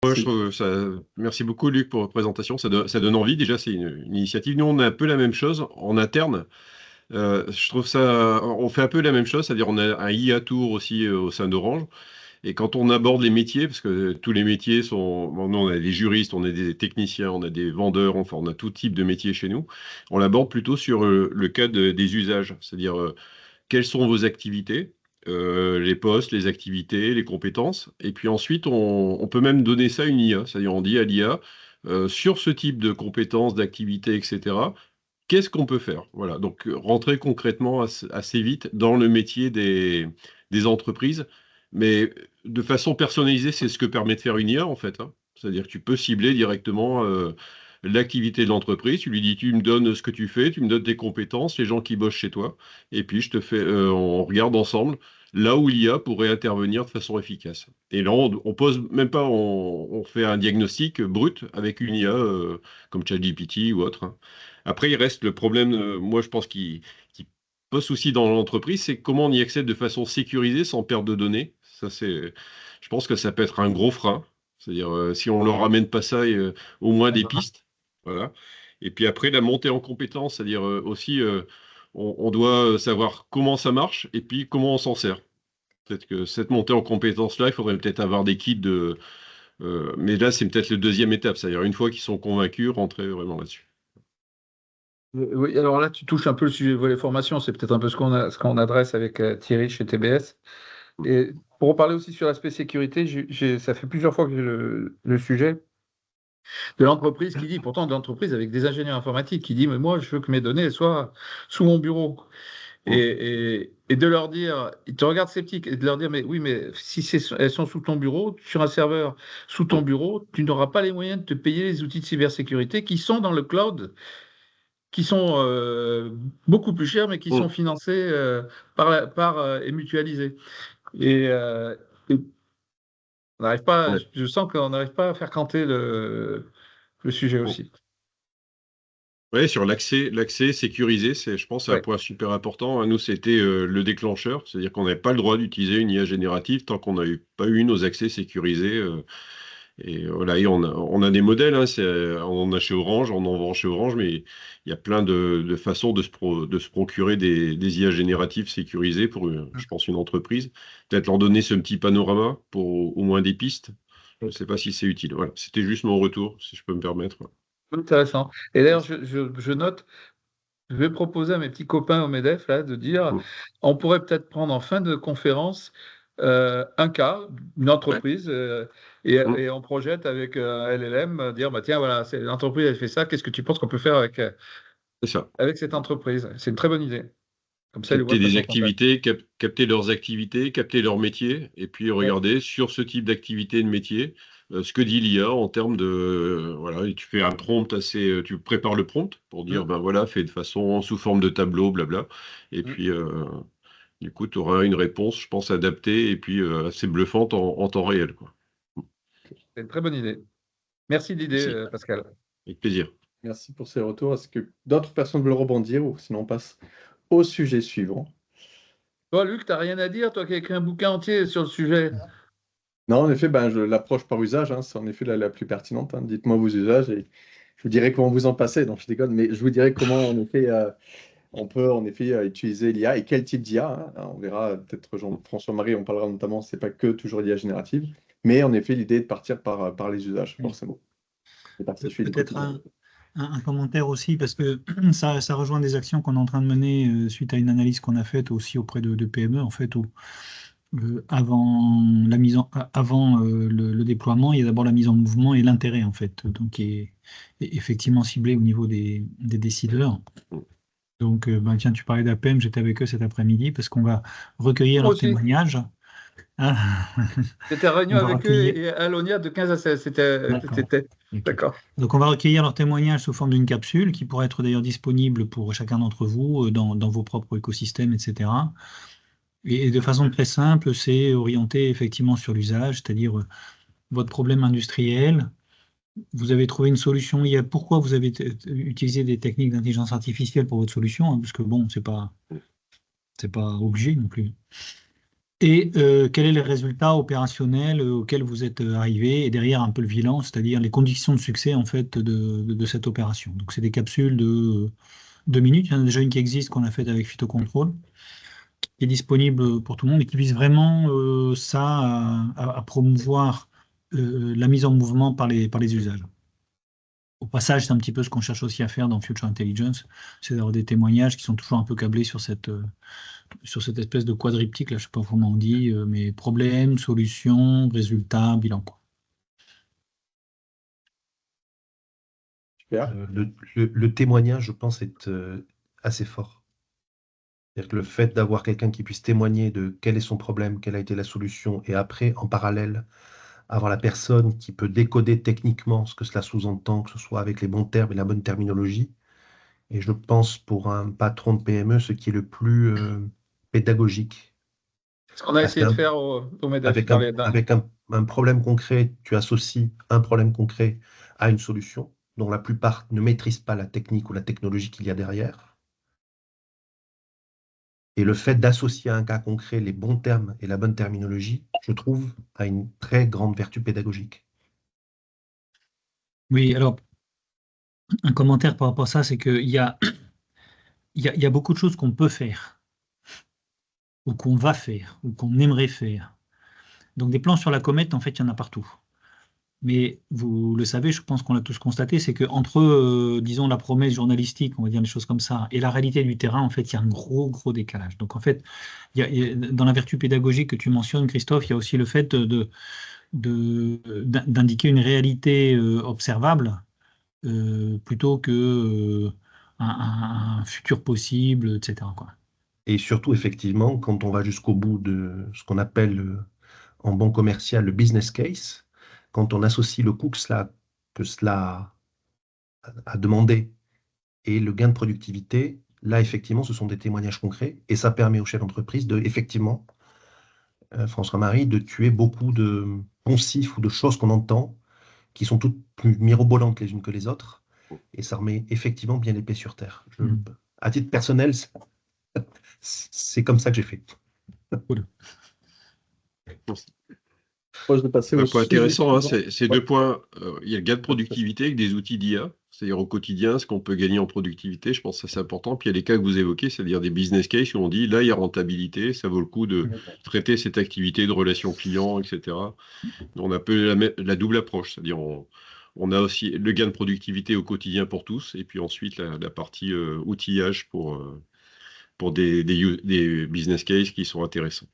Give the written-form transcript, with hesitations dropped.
Moi, je trouve ça. Merci beaucoup, Luc, pour votre présentation. Ça donne envie. Déjà, c'est une initiative. Nous, on a un peu la même chose en interne. Je trouve ça. On fait un peu la même chose, c'est-à-dire on a un IA Tour aussi au sein d'Orange. Et quand on aborde les métiers, parce que tous les métiers sont. Bon, nous, on a des juristes, on a des techniciens, on a des vendeurs, enfin, on a tout type de métier chez nous. On l'aborde plutôt sur le cas des usages, c'est-à-dire quelles sont vos activités, les postes, les activités, les compétences. Et puis ensuite, on peut même donner ça à une IA. C'est-à-dire, on dit à l'IA, sur ce type de compétences, d'activités, etc., qu'est-ce qu'on peut faire? Voilà. Donc, rentrer concrètement assez vite dans le métier des entreprises. Mais de façon personnalisée, c'est ce que permet de faire une IA, en fait, hein. C'est-à-dire que tu peux cibler directement l'activité de l'entreprise. Tu lui dis, tu me donnes ce que tu fais, tu me donnes tes compétences, les gens qui bossent chez toi. Et puis, on regarde ensemble là où l'IA pourrait intervenir de façon efficace. Et là, on pose même pas, on fait un diagnostic brut avec une IA comme ChatGPT ou autre, hein. Après, il reste le problème, moi, je pense, qui pose souci dans l'entreprise, c'est comment on y accède de façon sécurisée sans perte de données. Je pense que ça peut être un gros frein. C'est-à-dire, si on leur ramène pas ça, au moins des pistes. Voilà. Et puis après, la montée en compétence, c'est-à-dire aussi, on doit savoir comment ça marche et puis comment on s'en sert. Peut-être que cette montée en compétence-là, il faudrait peut-être avoir des kits de. Mais là, c'est peut-être la deuxième étape. C'est-à-dire, une fois qu'ils sont convaincus, rentrer vraiment là-dessus. Oui, alors là, tu touches un peu le sujet volet formation. C'est peut-être un peu ce qu'on adresse avec Thierry chez TBS. Et pour reparler aussi sur l'aspect sécurité, ça fait plusieurs fois que j'ai le sujet de l'entreprise qui dit, pourtant de l'entreprise avec des ingénieurs informatiques, qui dit, mais moi, je veux que mes données soient sous mon bureau. Et de leur dire, ils te regardent sceptique, et de leur dire, mais oui, mais si elles sont sous ton bureau, sur un serveur sous ton bureau, tu n'auras pas les moyens de te payer les outils de cybersécurité qui sont dans le cloud, qui sont beaucoup plus chers, mais qui sont financés et mutualisés. Et on n'arrive pas, Ouais. je sens qu'on n'arrive pas à faire canter le sujet aussi. Ouais, sur l'accès sécurisé, je pense, c'est un Ouais. point super important. Nous, c'était le déclencheur, c'est-à-dire qu'on n'avait pas le droit d'utiliser une IA générative tant qu'on n'avait pas eu nos accès sécurisés. Et voilà, et on a des modèles, hein, on en a chez Orange, on en vend chez Orange, mais il y a plein de façons de se procurer des IA génératives sécurisées pour, je pense, une entreprise. Peut-être leur donner ce petit panorama pour au moins des pistes. Je ne sais pas si c'est utile. Voilà, c'était juste mon retour, si je peux me permettre. Intéressant. Et d'ailleurs, je note, je vais proposer à mes petits copains au MEDEF là, de dire, Mm. on pourrait peut-être prendre en fin de conférence un cas, une entreprise, Mm. et on projette avec un LLM, dire, bah, tiens, voilà, l'entreprise, elle fait ça, qu'est-ce que tu penses qu'on peut faire C'est ça. avec cette entreprise? C'est une très bonne idée. Comme ça, ils le voient Capter de des façon frontale. activités, capter leurs activités, capter leur métier, et puis Ouais. regarder sur ce type d'activité et de métier ce que dit l'IA en termes de voilà, et tu fais un prompt assez, tu prépares le prompt pour dire Mm, ben voilà, fait de façon sous forme de tableau, blabla, et mm. puis du coup tu auras une réponse, je pense, adaptée et puis assez bluffante en temps réel, quoi. C'est une très bonne idée. Merci de l'idée, Merci, Pascal. avec plaisir. Merci pour ces retours. Est-ce que d'autres personnes veulent rebondir ou sinon on passe au sujet suivant? Toi, Luc, tu n'as rien à dire, toi qui as écrit un bouquin entier sur le sujet. Non, en effet, je l'approche par usage, hein, c'est en effet la plus pertinente, hein. Dites-moi vos usages et je vous dirai comment vous en passez. Donc, je déconne, mais je vous dirai comment, en effet, on peut en effet utiliser l'IA et quel type d'IA, hein. On verra peut-être Jean-François-Marie, on parlera notamment, c'est pas que toujours l'IA générative, mais en effet, l'idée est de partir par les usages, Oui. forcément. Et particulier du Peut-être quotidien. un commentaire aussi, parce que ça rejoint des actions qu'on est en train de mener suite à une analyse qu'on a faite aussi auprès de PME, en fait, où avant le déploiement, il y a d'abord la mise en mouvement et l'intérêt, en fait, donc qui est effectivement ciblé au niveau des décideurs. Donc, tiens, tu parlais d'APM, j'étais avec eux cet après-midi parce qu'on va recueillir Moi leurs aussi. témoignages. Ah. J'étais en réunion On va avec eux recueillir. et à Lonia de 15 à 16. D'accord. Ok. D'accord. Donc, on va recueillir leurs témoignages sous forme d'une capsule qui pourra être d'ailleurs disponible pour chacun d'entre vous dans vos propres écosystèmes, etc. Et de façon très simple, c'est orienté effectivement sur l'usage, c'est-à-dire votre problème industriel. Vous avez trouvé une solution. Pourquoi vous avez utilisé des techniques d'intelligence artificielle pour votre solution, hein, parce que bon, c'est pas obligé non plus. Et quel est le résultat opérationnel auquel vous êtes arrivé, et derrière un peu le bilan, c'est-à-dire les conditions de succès en fait de cette opération. Donc c'est des capsules de 2 minutes. Il y en a déjà une qui existe qu'on a faite avec Phytocontrol, qui est disponible pour tout le monde et qui vise vraiment à promouvoir la mise en mouvement par les usages. Au passage, c'est un petit peu ce qu'on cherche aussi à faire dans Future Intelligence, c'est d'avoir des témoignages qui sont toujours un peu câblés sur cette espèce de quadriptyque, là, je ne sais pas comment on dit, mais problème, solution, résultat, bilan, quoi. Super. Le témoignage, je pense, est assez fort. C'est-à-dire que le fait d'avoir quelqu'un qui puisse témoigner de quel est son problème, quelle a été la solution, et après, en parallèle, avoir la personne qui peut décoder techniquement ce que cela sous-entend, que ce soit avec les bons termes et la bonne terminologie. Et je pense, pour un patron de PME, ce qui est le plus pédagogique. Ce qu'on a essayé de faire au MEDEF. Avec un problème concret, tu associes un problème concret à une solution dont la plupart ne maîtrisent pas la technique ou la technologie qu'il y a derrière. Et le fait d'associer à un cas concret les bons termes et la bonne terminologie, je trouve, a une très grande vertu pédagogique. Oui, alors, un commentaire par rapport à ça, c'est qu'il y a beaucoup de choses qu'on peut faire, ou qu'on va faire, ou qu'on aimerait faire. Donc des plans sur la comète, en fait, il y en a partout. Mais vous le savez, je pense qu'on l'a tous constaté, c'est qu'entre, disons, la promesse journalistique, on va dire des choses comme ça, et la réalité du terrain, en fait, il y a un gros décalage. Donc en fait, dans la vertu pédagogique que tu mentionnes, Christophe, il y a aussi le fait d'indiquer une réalité observable plutôt que un futur possible, etc., quoi. Et surtout, effectivement, quand on va jusqu'au bout de ce qu'on appelle en bon commercial le business case, quand on associe le coût que cela a demandé et le gain de productivité, là, effectivement, ce sont des témoignages concrets et ça permet aux chefs d'entreprise de, effectivement, François-Marie, de tuer beaucoup de poncifs ou de choses qu'on entend qui sont toutes plus mirobolantes les unes que les autres et ça remet effectivement bien les pieds sur terre. À titre personnel, c'est comme ça que j'ai fait. Cool. Moi, je vais passer au Point sujet intéressant, hein, suivant. ces 2 points. Il y a le gain de productivité avec des outils d'IA, c'est-à-dire au quotidien, ce qu'on peut gagner en productivité, je pense que ça, c'est important. Puis il y a les cas que vous évoquez, c'est-à-dire des business cases où on dit là, il y a rentabilité, ça vaut le coup de traiter cette activité de relation client, etc. On a un peu la double approche, c'est-à-dire on a aussi le gain de productivité au quotidien pour tous, et puis ensuite la partie outillage pour des business cases qui sont intéressants.